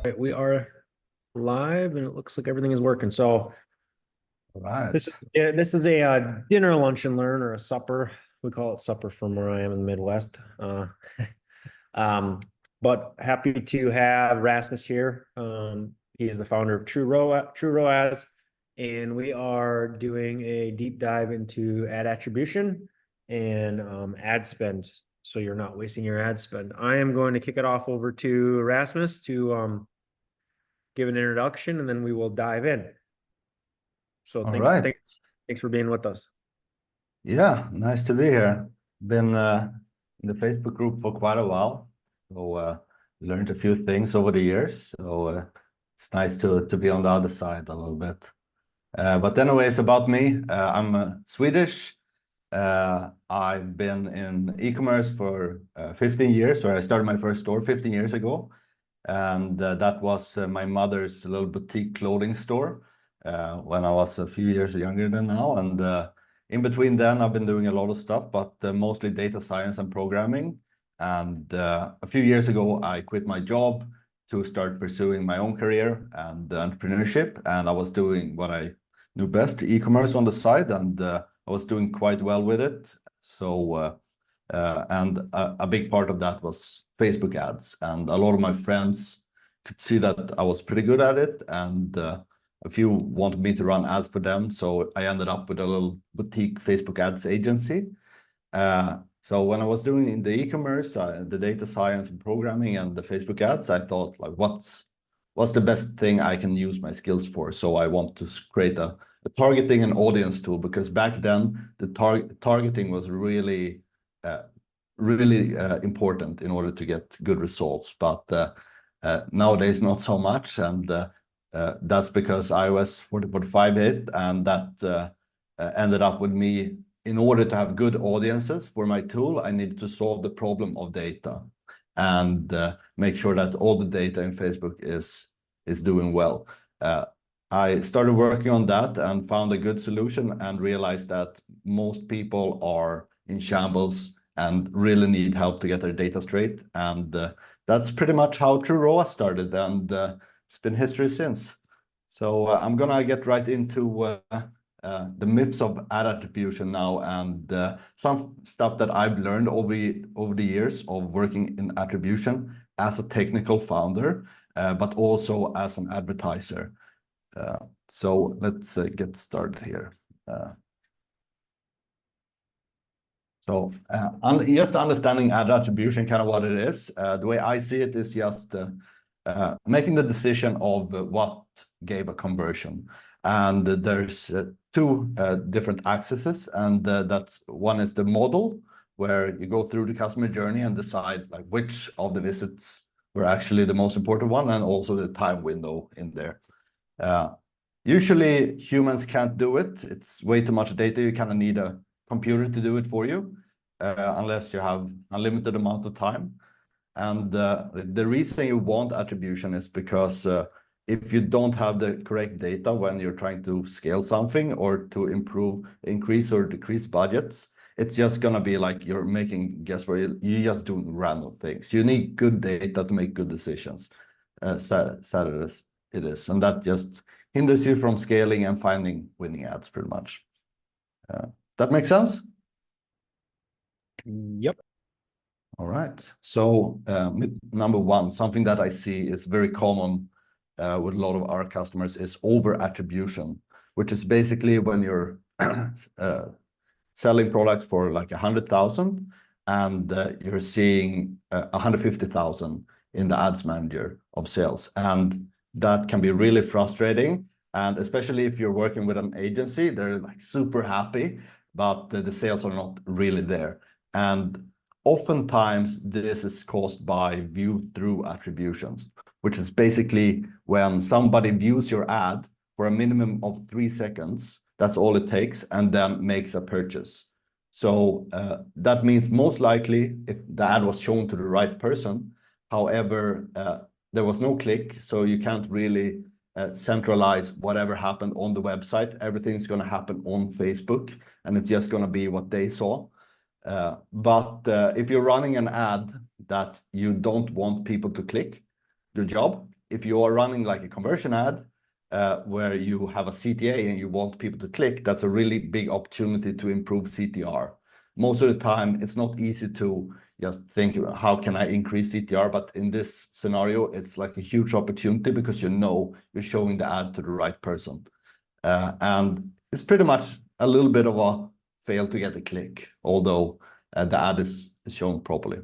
Right, we are live and it looks like everything is working. So Right. this is a dinner, lunch and learn or a supper. We call it supper from where I am in the Midwest. Um, but happy to have Rasmus here. He is the founder of TrueROAS, and we are doing a deep dive into ad attribution and ad spend. So you're not wasting your ad spend. I am going to kick it off over to Rasmus to give an introduction, and then we will dive in. So All thanks, right. thanks for being with us. Yeah, nice to be here. Been in the Facebook group for quite a while, so learned a few things over the years. So it's nice to be on the other side a little bit. But anyways, about me, I'm Swedish. I've been in e-commerce for 15 years, or I started my first store 15 years ago. And that was my mother's little boutique clothing store when I was a few years younger than now. And in between then, I've been doing a lot of stuff, but mostly data science and programming. And a few years ago, I quit my job to start pursuing my own career and entrepreneurship. And I was doing what I knew best, e-commerce on the side, and I was doing quite well with it. So and a big part of that was Facebook ads. And a lot of my friends could see that I was pretty good at it. And a few wanted me to run ads for them. So I ended up with a little boutique Facebook ads agency. So when I was doing in the e-commerce, the data science and programming and the Facebook ads, I thought, like, what's the best thing I can use my skills for? So I want to create a targeting and audience tool, because back then the targeting was really important in order to get good results. But nowadays, not so much. And that's because iOS 14.5 hit, and that ended up with me. In order to have good audiences for my tool, I needed to solve the problem of data and make sure that all the data in Facebook is doing well. I started working on that and found a good solution and realized that most people are in shambles and really need help to get their data straight. And that's pretty much how TrueROAS started, and it's been history since. So I'm gonna get right into the myths of ad attribution now, and some stuff that I've learned over the years of working in attribution as a technical founder, but also as an advertiser. So let's get started here. So just understanding ad attribution, kind of what it is, the way I see it is just making the decision of what gave a conversion. And there's two different axes, and that's one is the model, where you go through the customer journey and decide like which of the visits were actually the most important one, and also the time window in there. Usually humans can't do it. It's way too much data. You kind of need a computer to do it for you, unless you have a limited amount of time. And the reason you want attribution is because if you don't have the correct data when you're trying to scale something or to increase or decrease budgets, it's just gonna be like you're making guesswork. You're just doing random things. You need good data to make good decisions. Sad as it is, and that just hinders you from scaling and finding winning ads, pretty much. That makes sense? Yep. All right. So number one, something that I see is very common with a lot of our customers is over attribution, which is basically when you're selling products for like 100,000 and you're seeing 150,000 in the ads manager of sales. And that can be really frustrating. And especially if you're working with an agency, they're like super happy, but the sales are not really there. And oftentimes this is caused by view-through attributions, which is basically when somebody views your ad for a minimum of 3 seconds, that's all it takes, and then makes a purchase. So that means most likely if the ad was shown to the right person, however, there was no click, so you can't really centralize whatever happened on the website. Everything's going to happen on Facebook, and it's just going to be what they saw. But if you're running an ad that you don't want people to click, the job, if you are running like a conversion ad where you have a CTA and you want people to click, that's a really big opportunity to improve CTR. Most of the time, it's not easy to just think, how can I increase CTR? But in this scenario, it's like a huge opportunity because you know you're showing the ad to the right person. And it's pretty much a little bit of a fail to get a click, although the ad is shown properly.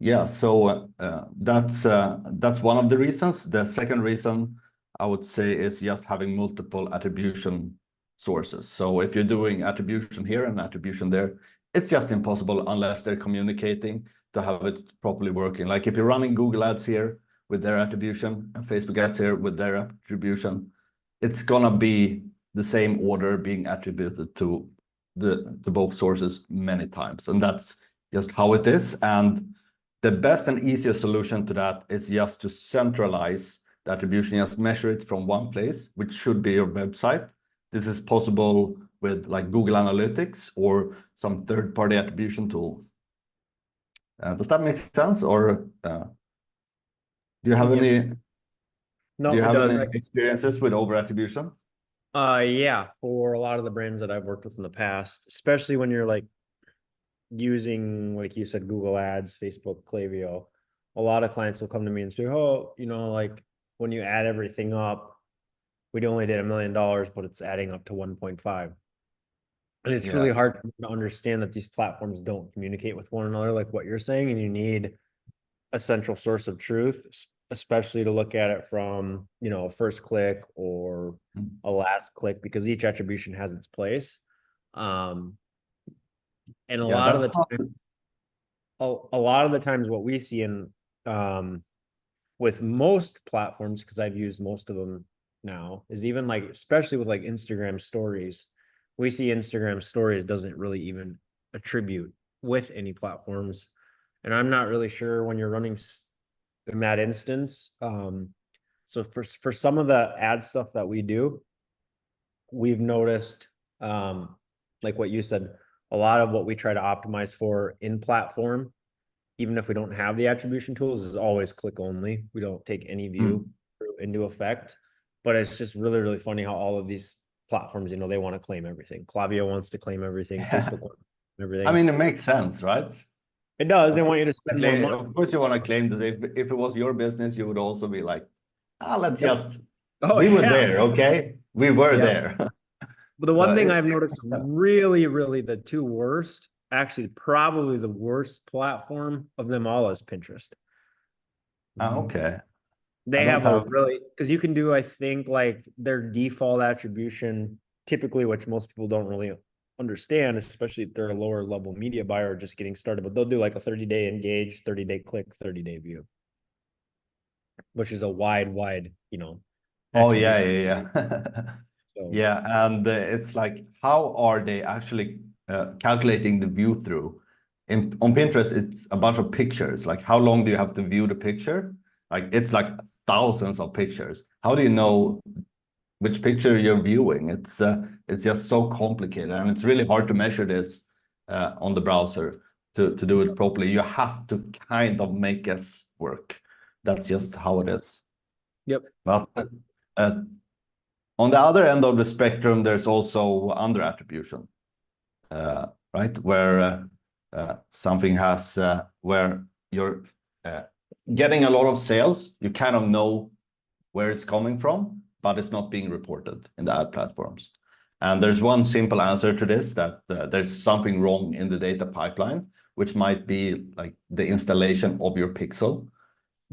Yeah, so that's one of the reasons. The second reason I would say is just having multiple attribution sources. So if you're doing attribution here and attribution there, it's just impossible unless they're communicating to have it properly working. Like if you're running Google ads here with their attribution and Facebook ads here with their attribution, it's gonna be the same order being attributed to both sources many times, and that's just how it is. And the best and easiest solution to that is just to centralize the attribution, just measure it from one place, which should be your website. This is possible with like Google Analytics or some third-party attribution tool. Does that make sense, or do you have any? No, do you it have does. any experiences with over attribution? Yeah, for a lot of the brands that I've worked with in the past, especially when you're like using, like you said, Google Ads, Facebook, Klaviyo, a lot of clients will come to me and say, oh, like when you add everything up, we only did $1 million, but it's adding up to 1.5. And it's really hard to understand that these platforms don't communicate with one another, like what you're saying, and you need a central source of truth, especially to look at it from, a first click or a last click, because each attribution has its place. And a lot of the time, a lot of the times what we see in with most platforms, because I've used most of them now, is even like, especially with like Instagram stories, we see Instagram stories doesn't really even attribute with any platforms. And I'm not really sure when you're running in that instance. So for some of the ad stuff that we do, we've noticed, like what you said, a lot of what we try to optimize for in platform, even if we don't have the attribution tools, is always click only. We don't take any view into effect. But it's just really, really funny how all of these platforms, they want to claim everything. Klaviyo wants to claim everything. Facebook wants everything. I mean, it makes sense, right? It does. They want you to spend more money. Of course, you want to claim that if it was your business, you would also be like, let's just. We were there, okay? We were there. But the one thing I've noticed really, really the two worst, actually probably the worst platform of them all is Pinterest. Okay. They have a really, because you can do, I think, like their default attribution, typically, which most people don't really understand, especially if they're a lower level media buyer just getting started, but they'll do like a 30-day engage, 30-day click, 30-day view, which is a wide, Oh, yeah. Yeah, and it's like, how are they actually calculating the view through? On Pinterest, it's a bunch of pictures. Like, how long do you have to view the picture? Like, it's like thousands of pictures. How do you know which picture you're viewing? It's just so complicated, and it's really hard to measure this on the browser to do it properly. You have to kind of make guess work. That's just how it is. Yep. But on the other end of the spectrum, there's also under attribution, right? Where something has where you're getting a lot of sales, you kind of know where it's coming from, but it's not being reported in the ad platforms. And there's one simple answer to this, that there's something wrong in the data pipeline, which might be like the installation of your pixel.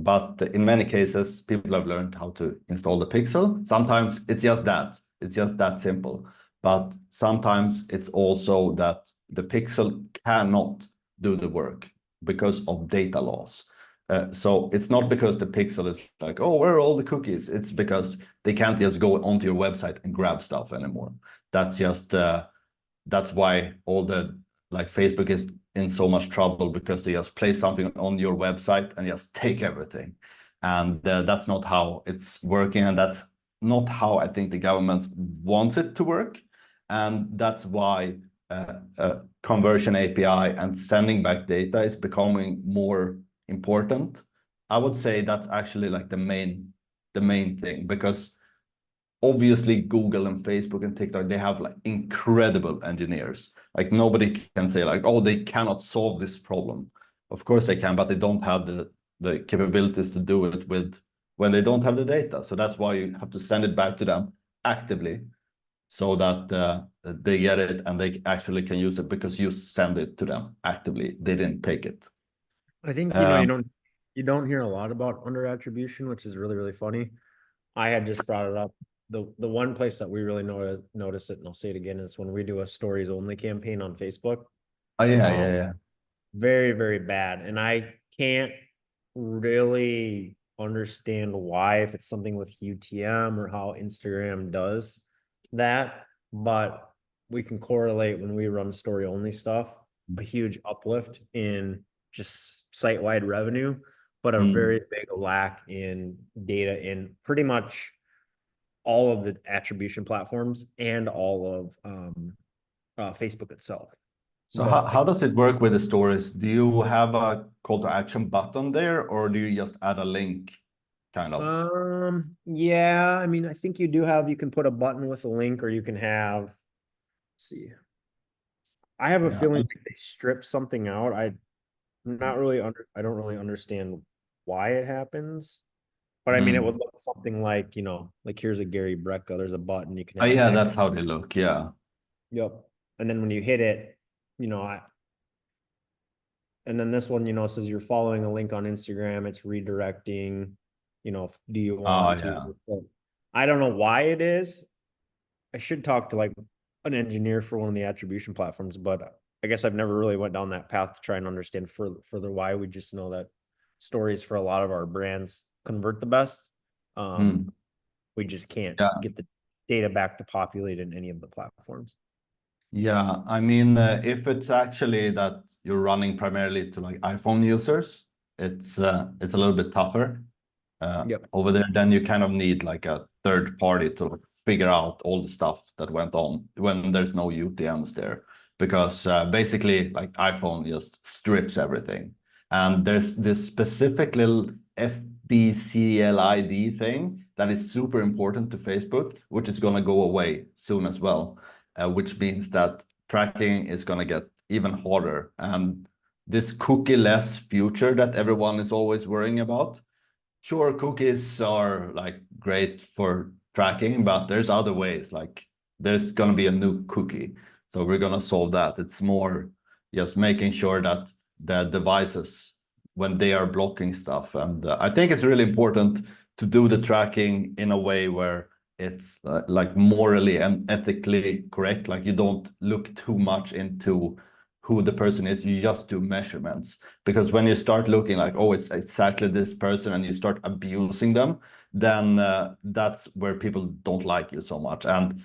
But in many cases, people have learned how to install the pixel. Sometimes it's just that simple. But sometimes it's also that the pixel cannot do the work because of data loss. So it's not because the pixel is like, oh, where are all the cookies? It's because they can't just go onto your website and grab stuff anymore. That's why all the, like, Facebook is in so much trouble, because they just place something on your website and just take everything. And that's not how it's working. And that's not how I think the government wants it to work. And that's why conversion API and sending back data is becoming more important. I would say that's actually like the main thing, because obviously Google and Facebook and TikTok, they have like incredible engineers. Like nobody can say like, oh, they cannot solve this problem. Of course they can, but they don't have the capabilities to do it with when they don't have the data. So that's why you have to send it back to them actively, so that they get it and they actually can use it because you send it to them actively. They didn't take it. I think, you don't hear a lot about under attribution, which is really, really funny. I had just brought it up. The one place that we really notice it, and I'll say it again, is when we do a stories only campaign on Facebook. Oh yeah, Um, yeah. Very, very bad. And I can't really understand why, if it's something with UTM or how Instagram does that, but we can correlate when we run story only stuff, a huge uplift in just site-wide revenue, but a Mm. very big lack in data in pretty much all of the attribution platforms and all of Facebook itself. So But how does it work with the stories? Do you have a call to action button there, or do you just add a link, kind of? Yeah, I mean, I think you can put a button with a link, or you can have, let's see. I have a Yeah. feeling like they strip something out. I don't really understand why it happens. But I mean, it would Mm. look something like, like here's a Gary Brecka, there's a button, you can Oh, have a yeah, text. that's how they look. Yeah. Yep. And then when you hit it, and then this one, says you're following a link on Instagram, it's redirecting, do you Oh, want yeah. to? So I don't know why it is. I should talk to like an engineer for one of the attribution platforms, but I guess I've never really went down that path to try and understand further why. We just know that stories for a lot of our brands convert the best. Mm. We just can't Yeah. get the data back to populate in any of the platforms. Yeah. I mean, if it's actually that you're running primarily to like iPhone users, it's a little bit tougher Yep. over there. Then you kind of need like a third party to like figure out all the stuff that went on when there's no UTMs there, because basically like iPhone just strips everything, and there's this specific little FBCLID thing that is super important to Facebook, which is going to go away soon as well, which means that tracking is going to get even harder. And this cookie-less future that everyone is always worrying about. Sure, cookies are like great for tracking, but there's other ways. Like there's gonna be a new cookie, so we're gonna solve that. It's more just making sure that the devices, when they are blocking stuff, and I think it's really important to do the tracking in a way where it's like morally and ethically correct. Like you don't look too much into who the person is, you just do measurements. Because when you start looking like, oh, it's exactly this person, and you start abusing them, then that's where people don't like you so much. And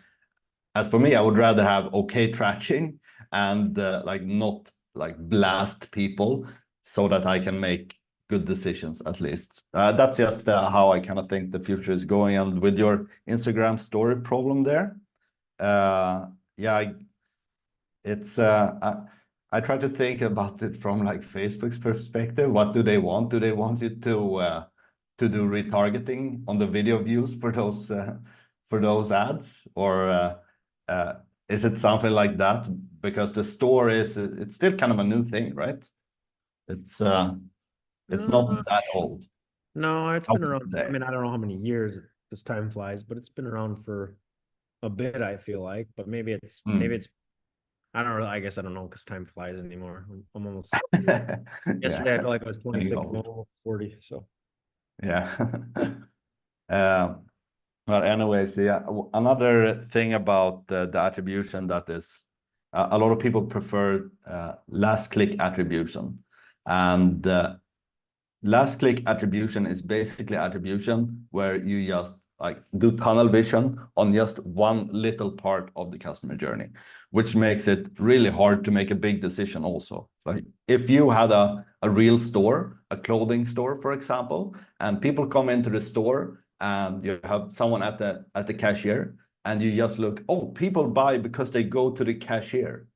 as for me, I would rather have okay tracking and like not like blast people, so that I can make good decisions at least. That's just how I kind of think the future is going. And with your Instagram story problem there, yeah, it's I try to think about it from like Facebook's perspective. What do they want? Do they want you to do retargeting on the video views for those ads, or is it something like that? Because the store it's still kind of a new thing, right? It's uh it's not Uh, that old. no, it's How been would around. you I say? mean, I don't know how many years this time flies, but it's been around for a bit, I feel like. But maybe Hmm. it's I don't really, I guess I don't know because time flies anymore. I'm almost yesterday I Yeah, felt like I was getting 26 and old. I'm almost 40. So Yeah. Um, But anyways, yeah, another thing about the attribution that is a lot of people prefer last click attribution. And last click attribution is basically attribution where you just like do tunnel vision on just one little part of the customer journey, which makes it really hard to make a big decision also. Like if you had a real store, a clothing store, for example, and people come into the store and you have someone at the cashier, and you just look, oh, people buy because they go to the cashier.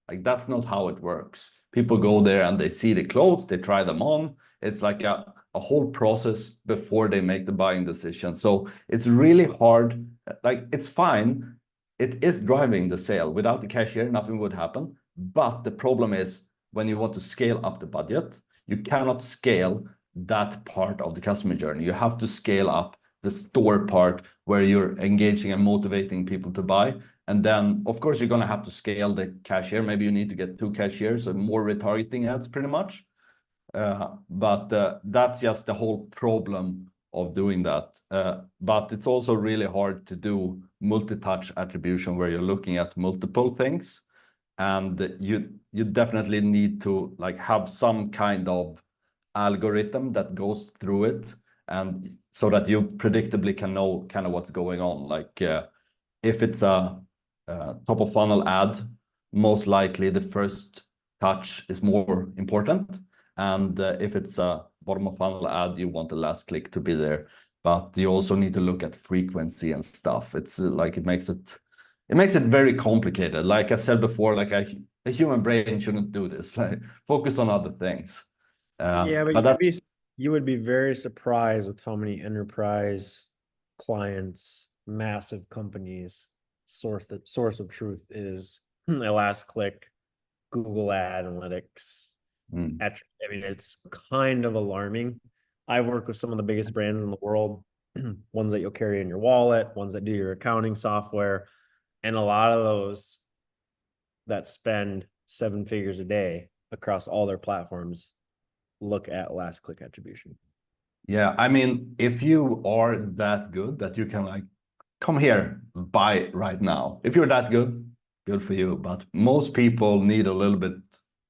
Like, that's not how it works. People go there and they see the clothes, they try them on. It's like a whole process before they make the buying decision. So it's really hard. Like, it's fine. It is driving the sale. Without the cashier, nothing would happen. But the problem is when you want to scale up the budget, you cannot scale that part of the customer journey. You have to scale up the store part where you're engaging and motivating people to buy. And then, of course, you're going to have to scale the cashier. Maybe you need to get 2 cashiers and more retargeting ads pretty much. But that's just the whole problem of doing that. But it's also really hard to do multi-touch attribution where you're looking at multiple things. And you definitely need to like have some kind of algorithm that goes through it, and so that you predictably can know kind of what's going on. Like if it's a top of funnel ad, most likely the first touch is more important. And if it's a bottom of funnel ad, you want the last click to be there. But you also need to look at frequency and stuff. It's like it makes it very complicated. Like I said before, like a human brain shouldn't do this. Like focus on other things. Yeah, but But that's you would be very surprised with how many enterprise clients, massive companies, source of truth is the last click, Google Ad Analytics. I mean, it's kind of alarming. I work with some of the biggest brands in the world, ones that you'll carry in your wallet, ones that do your accounting software, and a lot of those that spend 7 figures a day across all their platforms look at last click attribution. Yeah, I mean, if you are that good that you can like come here, buy right now. If you're that good for you. But most people need a little bit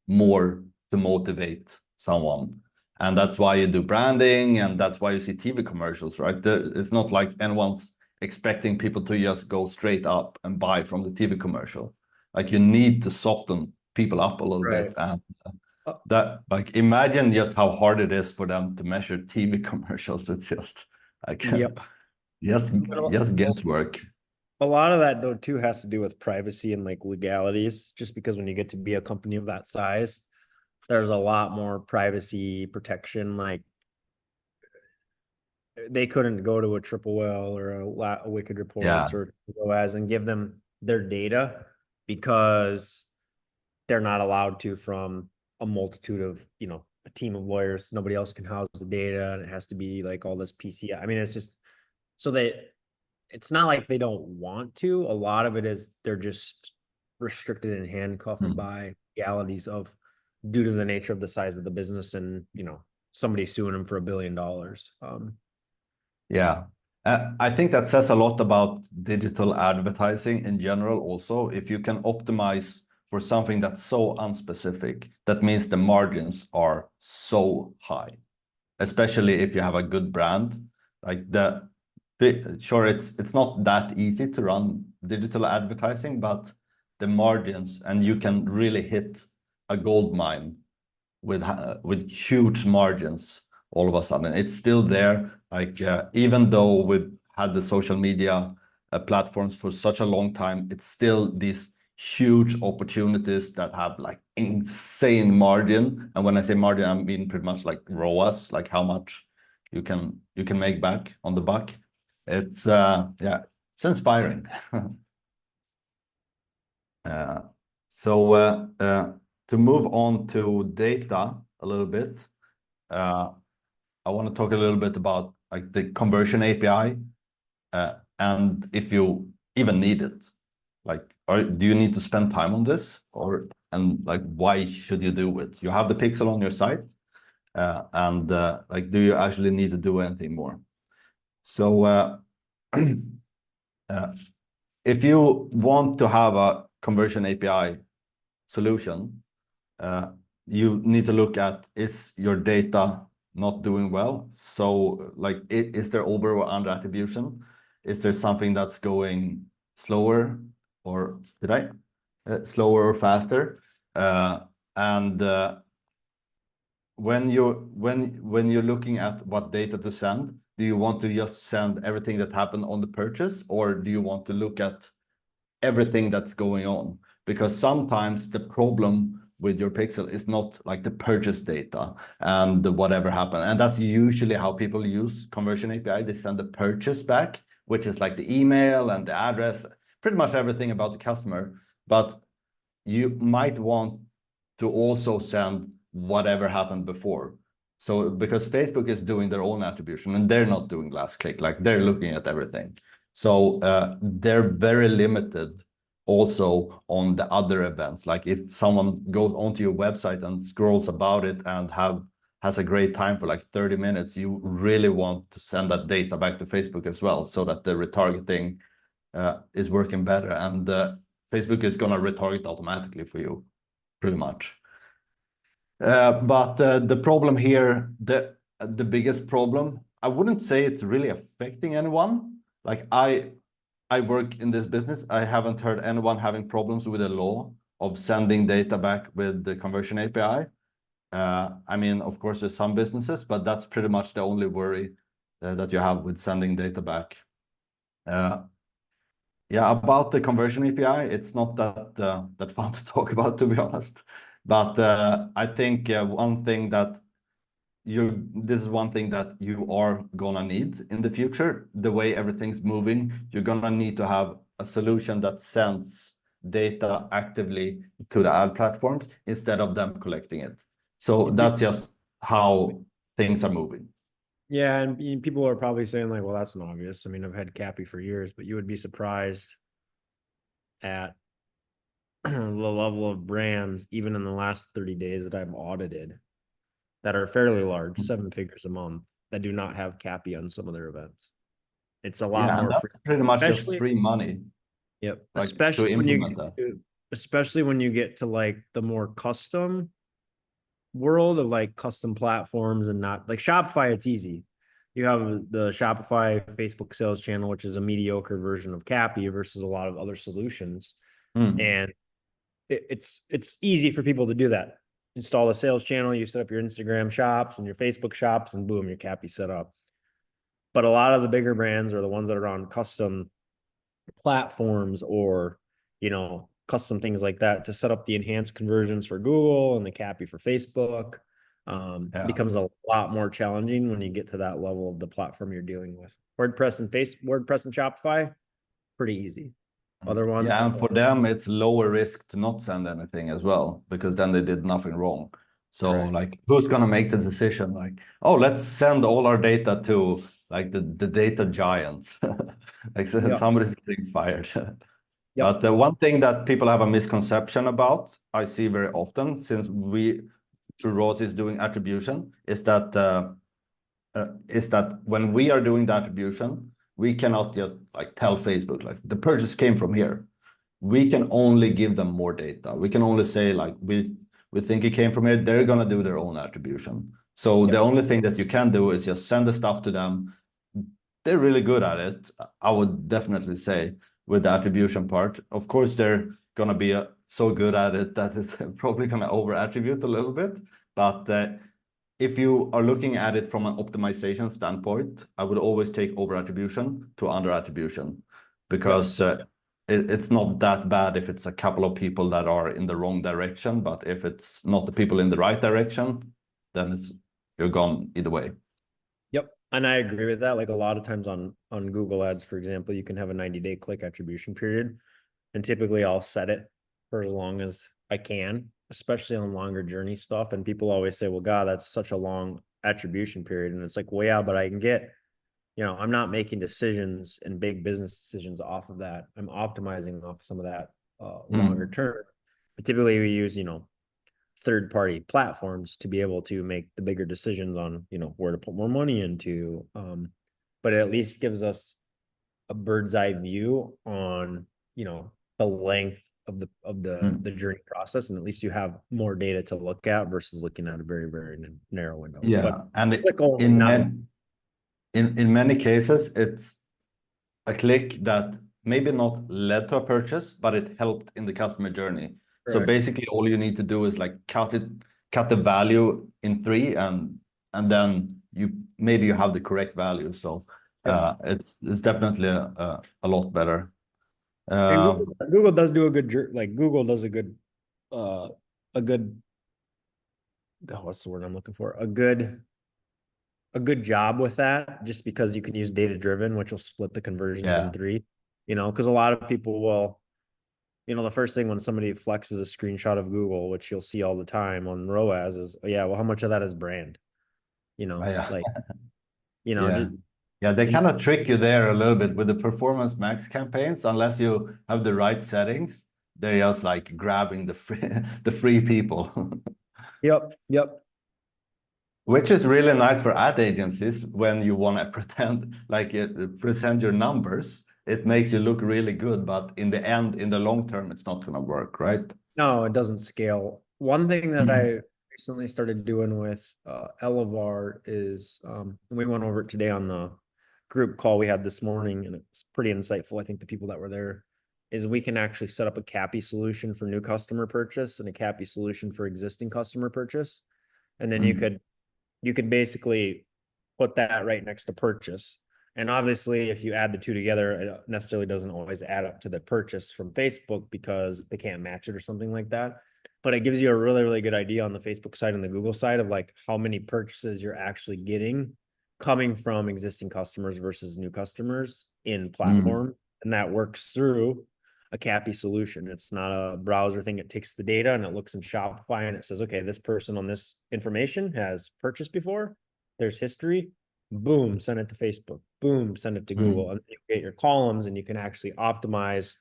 more to motivate someone. And that's why you do branding, and that's why you see TV commercials, right? It's not like anyone's expecting people to just go straight up and buy from the TV commercial. Like you need to soften people up a little bit. And that, like, imagine just how hard it is for them to measure TV commercials. It's just like, Yep. just guesswork. A lot of that though too has to do with privacy and like legalities, just because when you get to be a company of that size, there's a lot more privacy protection. Like they couldn't go to a Triple Whale or a Wicked Reports or TrueROAS and give them their data because they're not allowed to from a multitude of, a team of lawyers. Nobody else can house the data, and it has to be like all this PCI. I mean, it's just so it's not like they don't want to. A lot of it is they're just restricted and handcuffed by legalities of due to the nature of the size of the business and, somebody suing them for $1 billion. Yeah. I think that says a lot about digital advertising in general also. If you can optimize for something that's so unspecific, that means the margins are so high, especially if you have a good brand. Like sure, it's not that easy to run digital advertising, but the margins, and you can really hit a gold mine with huge margins all of a sudden. It's still there. Like even though we've had the social media platforms for such a long time, it's still these huge opportunities that have like insane margin. And when I say margin, I mean pretty much like ROAS, like how much you can make back on the buck. It's it's inspiring. So to move on to data a little bit, I want to talk a little bit about like the conversion API, and if you even need it. Like, do you need to spend time on this, and like why should you do it? You have the pixel on your site, and like, do you actually need to do anything more? So if you want to have a conversion API solution, you need to look at, is your data not doing well? So like, is there over or under attribution? Is there something that's going slower, or slower or faster? And when you're looking at what data to send, do you want to just send everything that happened on the purchase, or do you want to look at everything that's going on? Because sometimes the problem with your pixel is not like the purchase data and whatever happened. And that's usually how people use Conversion API. They send the purchase back, which is like the email and the address, pretty much everything about the customer. But you might want to also send whatever happened before. So because Facebook is doing their own attribution and they're not doing last click, like they're looking at everything. So they're very limited also on the other events. Like if someone goes onto your website and scrolls about it and has a great time for like 30 minutes, you really want to send that data back to Facebook as well, so that the retargeting is working better, and Facebook is going to retarget automatically for you, pretty much. But the problem here, the biggest problem, I wouldn't say it's really affecting anyone. Like I work in this business. I haven't heard anyone having problems with the law of sending data back with the Conversion API. I mean, of course, there's some businesses, but that's pretty much the only worry that you have with sending data back. Yeah, about the Conversion API, it's not that fun to talk about, to be honest. But I think one thing that this is one thing that you are gonna need in the future. The way everything's moving, you're gonna need to have a solution that sends data actively to the ad platforms instead of them collecting it. So that's just how things are moving. Yeah, and people are probably saying like, well, that's an obvious. I mean, I've had Cappy for years, but you would be surprised at the level of brands, even in the last 30 days that I've audited, that are fairly large, 7 figures a month, that do not have Cappy on some of their events. It's a lot more that's free, pretty much just free money. Yep. Like, Especially to when you implement that. especially when you get to like the more custom world of like custom platforms, and not like Shopify, it's easy. You have the Shopify Facebook sales channel, which is a mediocre version of Cappy versus a lot of other solutions. And it's easy for people to do that. Install a sales channel, you set up your Instagram shops and your Facebook shops, and boom, your Cappy set up. But a lot of the bigger brands are the ones that are on custom platforms, or custom things like that, to set up the enhanced conversions for Google and the Cappy for Facebook. Becomes a lot more challenging when you get to that level of the platform you're dealing with. WordPress and Shopify, pretty easy. Other ones, yeah, and for them it's lower risk to not send anything as well, because then they did nothing wrong. So correct. Like, who's gonna make the decision? Like, oh, let's send all our data to like the data giants. Like, somebody's getting fired. But the one thing that people have a misconception about, I see very often, since TrueROAS is doing attribution, is that when we are doing the attribution, we cannot just like tell Facebook like the purchase came from here. We can only give them more data. We can only say like we think it came from here. They're gonna do their own attribution. So the only thing that you can do is just send the stuff to them. They're really good at it, I would definitely say, with the attribution part. Of course, they're gonna be so good at it that it's probably gonna over attribute a little bit. But if you are looking at it from an optimization standpoint, I would always take over attribution to under attribution, because it's not that bad if it's a couple of people that are in the wrong direction. But if it's not the people in the right direction, then you're gone either way. Yep. And I agree with that. Like a lot of times on Google Ads, for example, you can have a 90-day click attribution period. And typically I'll set it for as long as I can, especially on longer journey stuff. And people always say, well, God, that's such a long attribution period. And it's like, well, yeah, but I can get, I'm not making decisions and big business decisions off of that. I'm optimizing off some of that longer term. But typically we use, third-party platforms to be able to make the bigger decisions on, where to put more money into. But it at least gives us a bird's eye view on, the length of the journey process, and at least you have more data to look at versus looking at a very, very narrow window. Yeah, but and in many cases, it's a click that maybe not led to a purchase, but it helped in the customer journey. Correct. So basically, all you need to do is like cut the value in 3, and then maybe you have the correct value. So it's definitely a lot better. And Google does do a good like Google does uh a good God, what's the word I'm looking for? A good job with that, just because you can use data driven, which will split the conversions in Yeah. three. Because a lot of people will, the first thing when somebody flexes a screenshot of Google, which you'll see all the time on ROAS, is, yeah, well, how much of that is brand? Yeah. Like, Yeah. just Yeah, they and kind of trick you there a little bit with the performance max campaigns. Unless you have the right settings, they're just like grabbing the free the free people. yep. Which is really nice for ad agencies when you want to present your numbers. It makes you look really good, but in the end, in the long term, it's not going to work, right? No, it doesn't scale. One thing that Mhm. I recently started doing with Elevar is, we went over it today on the group call we had this morning, and it's pretty insightful. I think the people that were there is we can actually set up a CAPI solution for new customer purchase and a CAPI solution for existing customer purchase. And then Mm. you could basically put that right next to purchase. And obviously, if you add the two together, it necessarily doesn't always add up to the purchase from Facebook because they can't match it or something like that. But it gives you a really, really good idea on the Facebook side and the Google side of like how many purchases you're actually getting coming from existing customers versus new customers in Mm. platform. And that works through a CAPI solution. It's not a browser thing. It takes the data and it looks in Shopify and it says, okay, this person on this information has purchased before. There's history. Boom, send it to Facebook. Boom, send it to Mm. Google. And you get your columns and you can actually optimize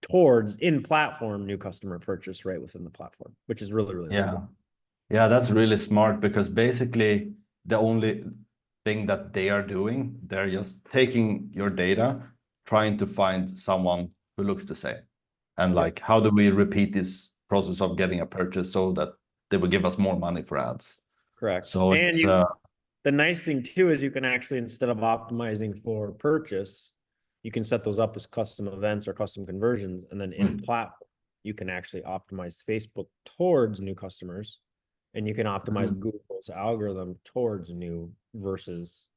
towards in platform new customer purchase right within the platform, which is really, really, really Yeah. cool. Yeah, that's really smart because basically the only thing that they are doing, they're just taking your data, trying to find someone who looks the same. And Yep, like, how do we repeat this process of getting a purchase so that they will give us more money for ads? correct. So And it's the nice thing too is you can actually, instead of optimizing for purchase, you can set those up as custom events or custom conversions. And then in mm, platform, you can actually optimize Facebook towards new customers, and you can optimize mm, Google's algorithm towards new versus,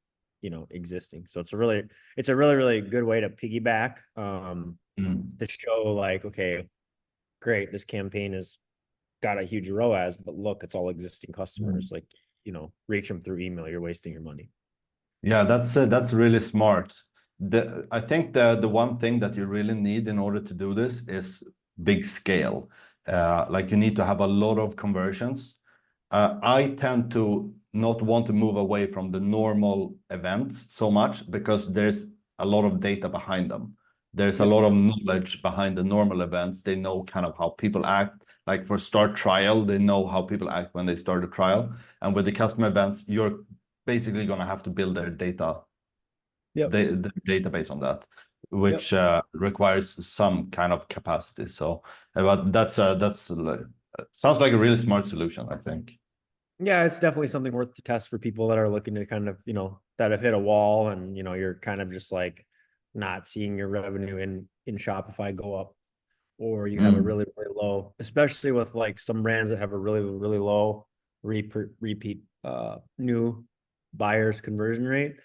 existing. So it's a really, really good way to piggyback, mm, to show like, okay, great, this campaign has got a huge ROAS, but look, it's all existing mm. customers. Like, reach them through email. You're wasting your money. Yeah, that's really smart. I think the one thing that you really need in order to do this is big scale. Like you need to have a lot of conversions. I tend to not want to move away from the normal events so much because there's a lot of data behind them. There's a Yep. lot of knowledge behind the normal events. They know kind of how people act. Like for start trial, they know how people act when they start a trial. And with the custom events, you're basically going to have to build their Yep. the database on that, Yep. which requires some kind of capacity. So, but that's sounds like a really smart solution, I think. Yeah, it's definitely something worth to test for people that are looking to kind of, that have hit a wall, and, you're kind of just like not seeing your revenue in Shopify go up, or you have a Mm, really, really low, especially with like some brands that have a really, really low repeat new buyers conversion rate.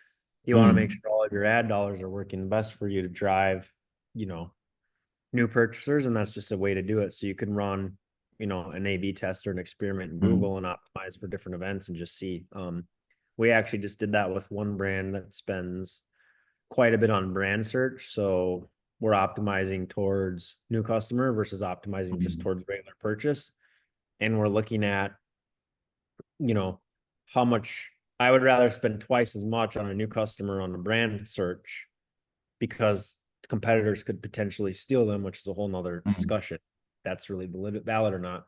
You want to make mm, sure all of your ad dollars are working best for you to drive, you know, new purchasers, and that's just a way to do it. So you can run, an A/B test or an experiment in mm, Google and optimize for different events and just see. We actually just did that with one brand that spends quite a bit on brand search. So we're optimizing towards new customer versus optimizing just mm, towards regular purchase. And we're looking at, you know, how much I would rather spend twice as much on a new customer on a brand search because competitors could potentially steal them, which is a whole nother mm, discussion. That's really valid or not.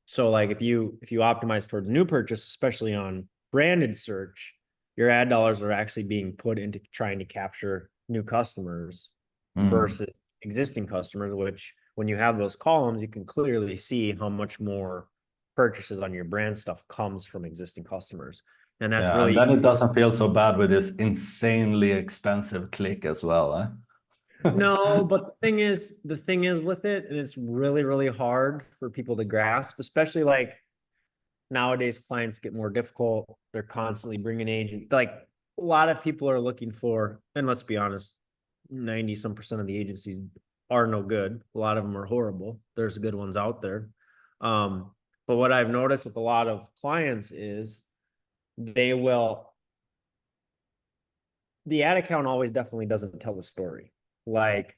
So like if you optimize towards new purchase, especially on branded search, your ad dollars are actually being put into trying to capture new customers mm. versus existing customers, which when you have those columns, you can clearly see how much more purchases on your brand stuff comes from existing customers. And that's Yeah, and really then it doesn't feel so bad with this insanely expensive click as well, eh? no, but the thing is with it, and it's really, really hard for people to grasp, especially like nowadays clients get more difficult. They're constantly bringing agents. Like a lot of people are looking for, and let's be honest, 90 some percent of the agencies are no good. A lot of them are horrible. There's good ones out there. But what I've noticed with a lot of clients is they will, the ad account always definitely doesn't tell the story. Like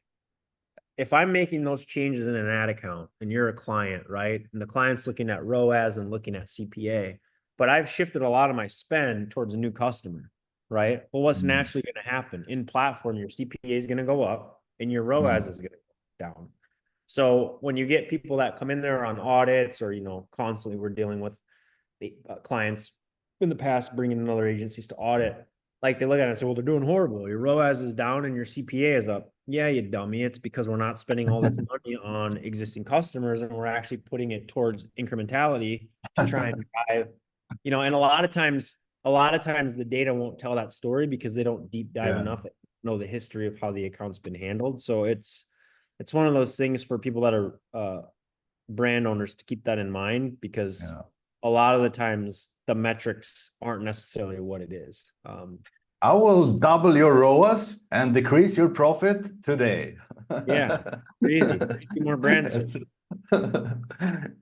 if I'm making those changes in an ad account and you're a client, right? And the client's looking at ROAS and looking at CPA, but I've shifted a lot of my spend towards a new customer, right? Well, what's Mm. naturally going to happen in platform? Your CPA is going to go up and your ROAS Mm. is going to go down. So when you get people that come in there on audits or, constantly we're dealing with the clients in the past bringing in other agencies to audit, like they look at it and say, well, they're doing horrible. Your ROAS is down and your CPA is up. Yeah, you dummy. It's because we're not spending all this money on existing customers and we're actually putting it towards incrementality to try and drive, and a lot of times the data won't tell that story because they don't deep dive Yeah. enough, know the history of how the account's been handled. So it's one of those things for people that are brand owners to keep that in mind because Yeah. a lot of the times the metrics aren't necessarily what it is. I will double your ROAS and decrease your profit today. Yeah, crazy. More brands.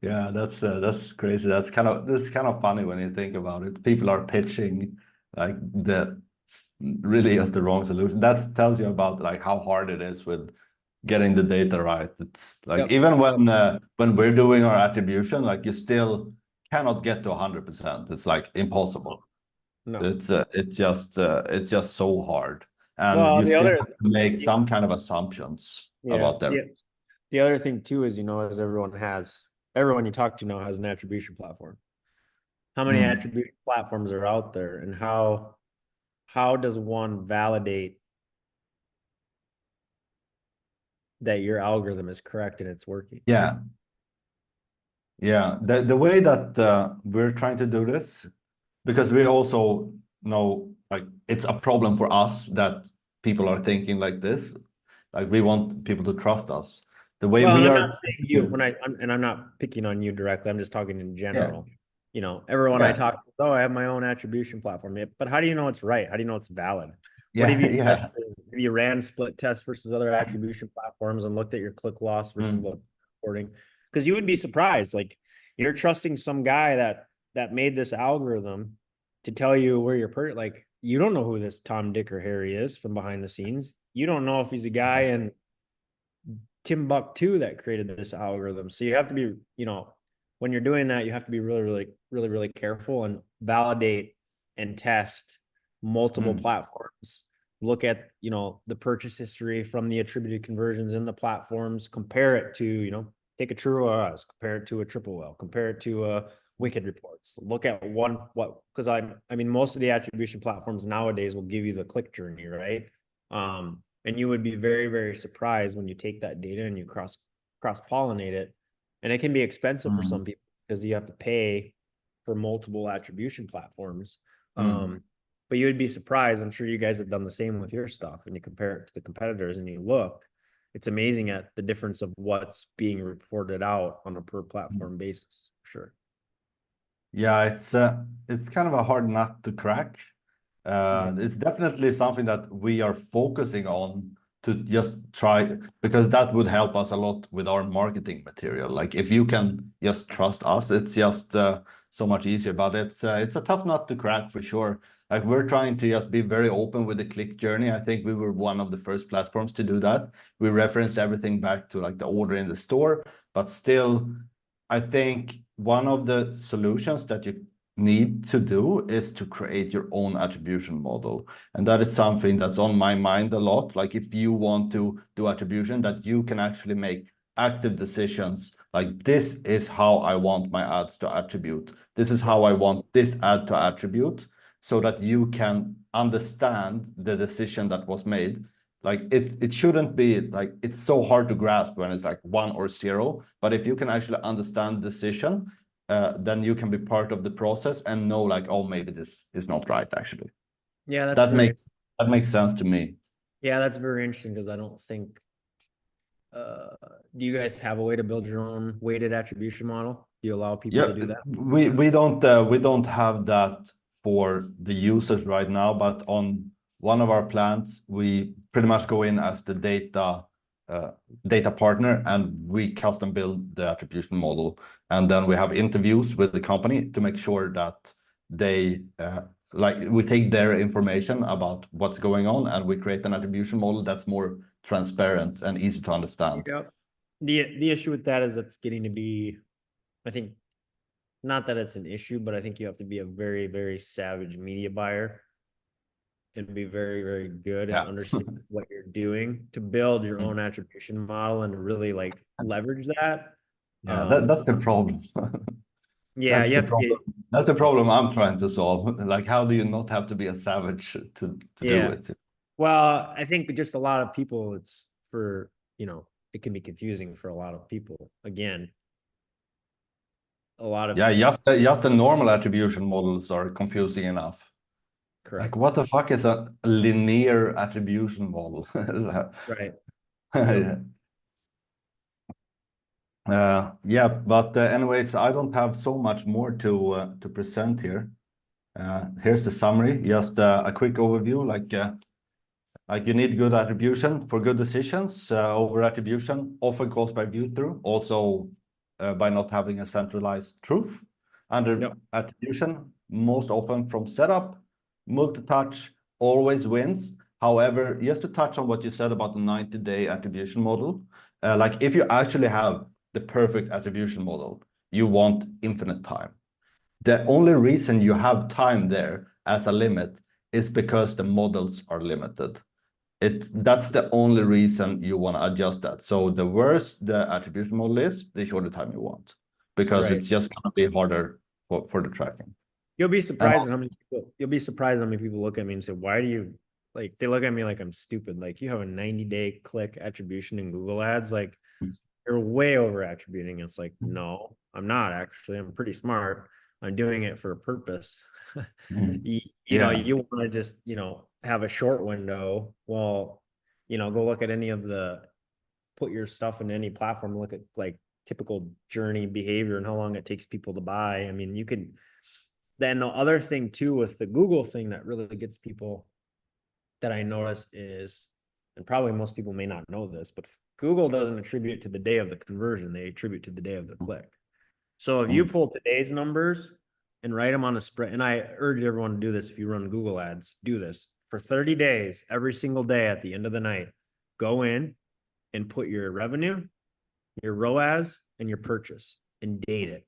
Yeah, that's crazy. That's kind of funny when you think about it. People are pitching like the really is the wrong solution. That tells you about like how hard it is with getting the data right. It's like Yep. even when we're doing our attribution, like you still cannot get to 100%. It's like impossible. No. It's just so hard, and Well, you the still other, have to make some kind of assumptions yeah, about them. yeah. The other thing too is, as everyone you talk to now has an attribution platform. How many Mm. attribution platforms are out there, and how does one validate that your algorithm is correct and it's working? Yeah, yeah. The way that we're trying to do this, because we also know like it's a problem for us that people are thinking like this. Like we want people to trust us. The way Well, and we I'm are not saying you to, when I'm not picking on you directly. I'm just talking in yeah, general. Everyone I yeah, talk to, oh, I have my own attribution platform. Yeah, but how do you know it's right? How do you know it's valid? What have yeah, you yeah. tested? Have you ran split tests versus other attribution platforms and looked at your click loss versus Mm. what reporting? Because you would be surprised. Like you're trusting some guy that made this algorithm to tell you where you're like you don't know who this Tom, Dick, or Harry is from behind the scenes. You don't know if he's a guy in Timbuktu that created this algorithm. So you have to be, when you're doing that, you have to be really, really, really, really careful and validate and test multiple Mm. platforms. Look at, the purchase history from the attributed conversions in the platforms, compare it to, take a TrueROAS, compare it to a triple well, compare it to a Wicked reports. Look at because I mean, most of the attribution platforms nowadays will give you the click journey, right? And you would be very, very surprised when you take that data and you cross pollinate it. And it can be expensive for Mm. some people because you have to pay for multiple attribution platforms. Mm. But you would be surprised. I'm sure you guys have done the same with your stuff and you compare it to the competitors and you look, it's amazing at the difference of what's being reported out on a per platform basis. Sure. Yeah, it's kind of a hard nut to crack. Yeah. It's definitely something that we are focusing on to just try because that would help us a lot with our marketing material. Like if you can just trust us, it's just so much easier. But it's a tough nut to crack for sure. Like we're trying to just be very open with the click journey. I think we were one of the first platforms to do that. We reference everything back to like the order in the store, but still, I think one of the solutions that you need to do is to create your own attribution model. And that is something that's on my mind a lot. Like if you want to do attribution, that you can actually make active decisions. Like this is how I want my ads to attribute. This is how I want this ad to attribute so that you can understand the decision that was made. Like it shouldn't be like it's so hard to grasp when it's like 1 or 0. But if you can actually understand decision, then you can be part of the process and know like, oh, maybe this is not right actually. Yeah, that's That very makes that makes sense to me. yeah, that's very interesting because I don't think do you guys have a way to build your own weighted attribution model? Do you allow people to do that? we don't have that for the users right now, but on one of our plans, we pretty much go in as the data partner, and we custom build the attribution model, and then we have interviews with the company to make sure that they like we take their information about what's going on, and we create an attribution model that's more transparent and easy to understand. Yep. The issue with that is it's getting to be, I think, not that it's an issue, but I think you have to be a very, very savage media buyer and be very, very good at understanding what you're doing to build your own attribution model and really like leverage that. Yeah, that's the problem. Yeah, That's you the have to problem. be. That's the problem I'm trying to solve. Like, how do you not have to be a savage to do Yeah. it? Well, I think just a lot of people, it's for, it can be confusing for a lot of people. Again, a lot of, Yeah, just the normal attribution models are confusing enough. Like, correct. what the fuck is a linear attribution model? Right. Yep. Yeah. Yeah, but anyways, I don't have so much more to present here. Here's the summary. Just a quick overview. Like you need good attribution for good decisions. Over attribution often caused by view through, also by not having a centralized truth. Under Yep. attribution, most often from setup, multi-touch always wins. However, just to touch on what you said about the 90-day attribution model, like if you actually have the perfect attribution model, you want infinite time. The only reason you have time there as a limit is because the models are limited. That's the only reason you want to adjust that. So the worse the attribution model is, the shorter time you want, because Right. it's just going to be harder for the tracking. You'll be And surprised at how many people, you'll be surprised how many people look at me and say, why do you, like, they look at me like I'm stupid. Like, you have a 90-day click attribution in Google Ads. Like, you're way over attributing. It's like, no, I'm not actually. I'm pretty smart. I'm doing it for a purpose. yeah, You want to just, have a short window. Well, go look at any of put your stuff in any platform, look at like typical journey behavior and how long it takes people to buy. I mean, then the other thing too with the Google thing that really gets people that I notice is, and probably most people may not know this, but Google doesn't attribute to the day of the conversion, they attribute to the day of the click. So if you pull today's numbers and write them on a spread, and I urge everyone to do this if you run Google Ads, do this for 30 days, every single day at the end of the night. Go in and put your revenue, your ROAS, and your purchase and date it.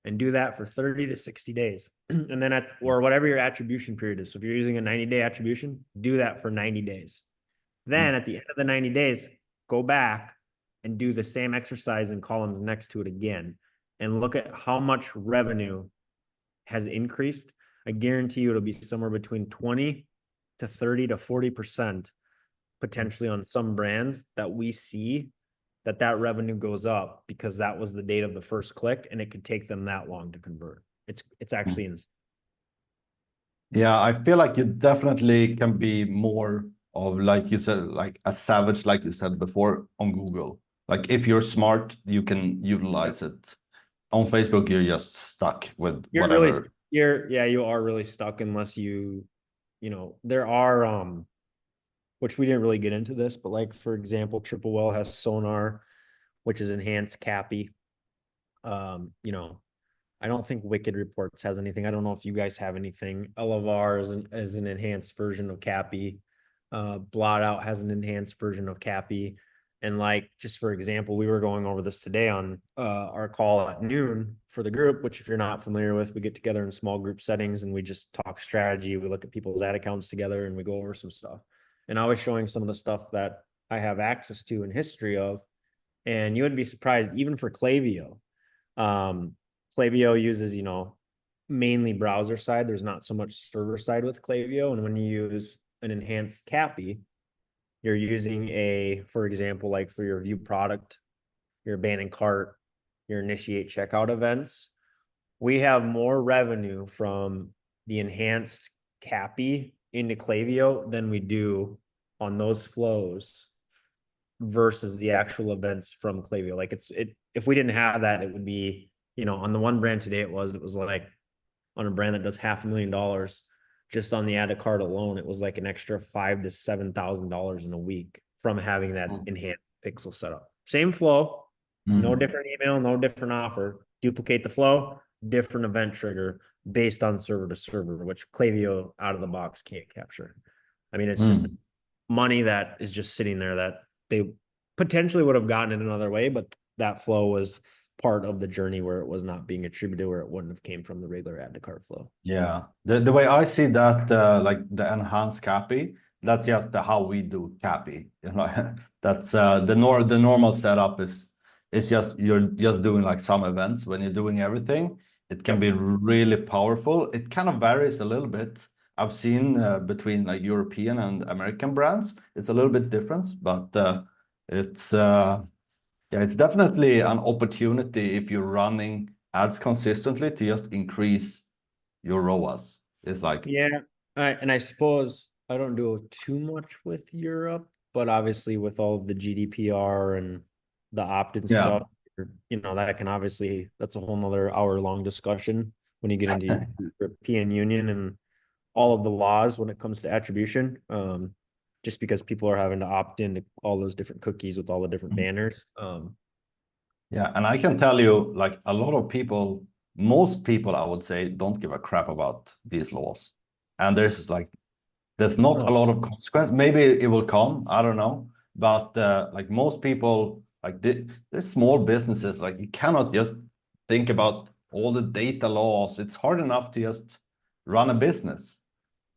And do that for 30 to 60 days. And then or whatever your attribution period is. So if you're using a 90-day attribution, do that for 90 days. Then at the end of the 90 days, go back and do the same exercise in columns next to it again and look at how much revenue has increased. I guarantee you it'll be somewhere between 20 to 30 to 40% potentially on some brands that we see that revenue goes up because that was the date of the first click and it could take them that long to convert. It's actually insane. Yeah, I feel like you definitely can be more of, like you said, like a savage, like you said before, on Google. Like if you're smart, you can utilize it. On Facebook, you're just stuck with whatever. You are really stuck unless there are which we didn't really get into this, but like for example, Triple Well has Sonar, which is enhanced CAPI. I don't think Wicked Reports has anything. I don't know if you guys have anything. Elevar is an enhanced version of CAPI. Blot Out has an enhanced version of CAPI. And like, just for example, we were going over this today on our call at noon for the group, which if you're not familiar with, we get together in small group settings and we just talk strategy. We look at people's ad accounts together and we go over some stuff. And I was showing some of the stuff that I have access to and history of. And you would be surprised, even for Klaviyo. Klaviyo uses, mainly browser side. There's not so much server side with Klaviyo. And when you use an enhanced CAPI, you're using for example, like for your view product, your abandoned cart, your initiate checkout events, we have more revenue from the enhanced CAPI into Klaviyo than we do on those flows versus the actual events from Klaviyo. Like if we didn't have that, it would be on the one brand today, it was like on a brand that does $500,000 just on the add to cart alone, it was like an extra $5,000 to $7,000 in a week from having that enhanced pixel setup. Same flow, no different email, no different offer. Duplicate the flow, different event trigger based on server to server, which Klaviyo out of the box can't capture. I mean, it's just money that is just sitting there that they potentially would have gotten it another way, but that flow was part of the journey where it was not being attributed, where it wouldn't have came from the regular add to cart flow. Yeah, the way I see that, like the enhanced copy, that's just how we do copy. That's the normal setup is just you're just doing like some events. When you're doing everything, it can be really powerful. It kind of varies a little bit. I've seen between like European and American brands, it's a little bit different, but it's yeah, it's definitely an opportunity if you're running ads consistently to just increase your ROAS. It's like, yeah, and I suppose I don't do too much with Europe, but obviously with all the GDPR and the opt-in stuff, that can obviously, that's a whole nother hour-long discussion when you get into the European Union and all of the laws when it comes to attribution. Just because people are having to opt into all those different cookies with all the different banners. Yeah, and I can tell you, like a lot of people, most people, I would say, don't give a crap about these laws. And there's not a lot of consequence. Maybe it will come, I don't know. But like most people, like there's small businesses, like you cannot just think about all the data laws. It's hard enough to just run a business.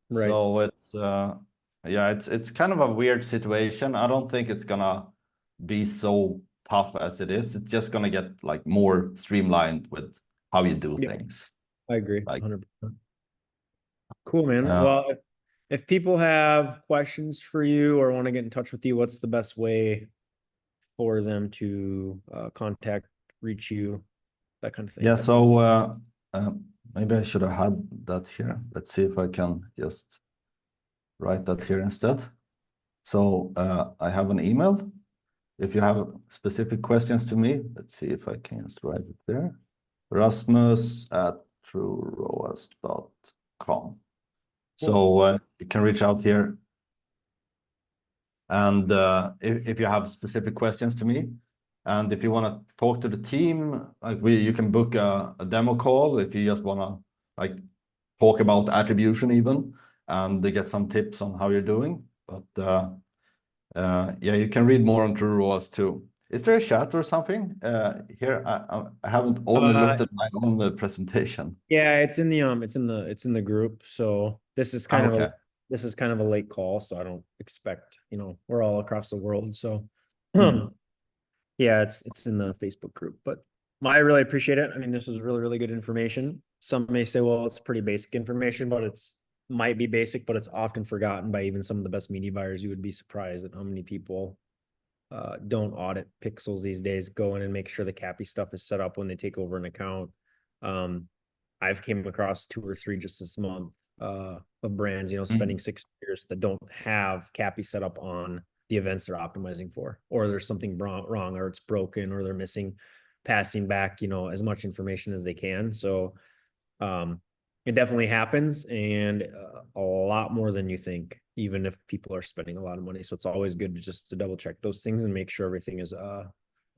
Right. So it's yeah, it's kind of a weird situation. I don't think it's gonna be so tough as it is. It's just gonna get like more streamlined with how you do things. I agree. Like 100%. Cool, man. Well, if people have questions for you or want to get in touch with you, what's the best way for them to contact, reach you, that kind of thing? yeah, so maybe I should have had that here. Let's see if I can just write that here instead. So I have an email. If you have specific questions to me, let's see if I can just write it there. Rasmus at TrueROAS.com. So you can reach out here. And if you have specific questions to me, and if you want to talk to the team, like you can book a demo call if you just want to like talk about attribution even, and they get some tips on how you're doing. But yeah, you can read more on TrueROAS too. Is there a chat or something? Here I haven't only looked at my own presentation. Yeah, it's in the group. So this is kind of a late call, so I don't expect, we're all across the world. So yeah, it's in the Facebook group. But I really appreciate it. I mean, this was really, really good information. Some may say, well, it's pretty basic information, but might be basic, but it's often forgotten by even some of the best media buyers. You would be surprised at how many people don't audit pixels these days, go in and make sure the CAPI stuff is set up when they take over an account. I've came across 2 or 3 just this month of brands, spending 6 years that don't have CAPI set up on the events they're optimizing for, or there's something wrong, or it's broken, or they're missing passing back, as much information as they can. So it definitely happens, and a lot more than you think, even if people are spending a lot of money. So it's always good to double check those things and make sure everything is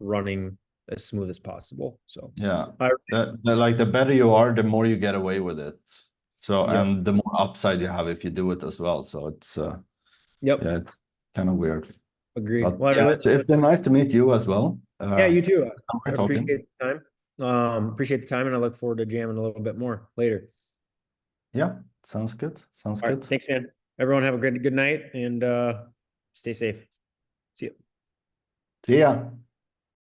running as smooth as possible. So yeah, like the better you are, the more you get away with it. So and the more upside you have if you do it as well. So it's yeah, it's kind of weird. Agreed. But Well, yeah, it's been nice to meet you as well. Yeah, you too. I talking. appreciate the time. Appreciate the time, and I look forward to jamming a little bit more later. Yeah, sounds good. Sounds All good. Right, thanks, man. Everyone have a good night, and stay safe. See you. See ya.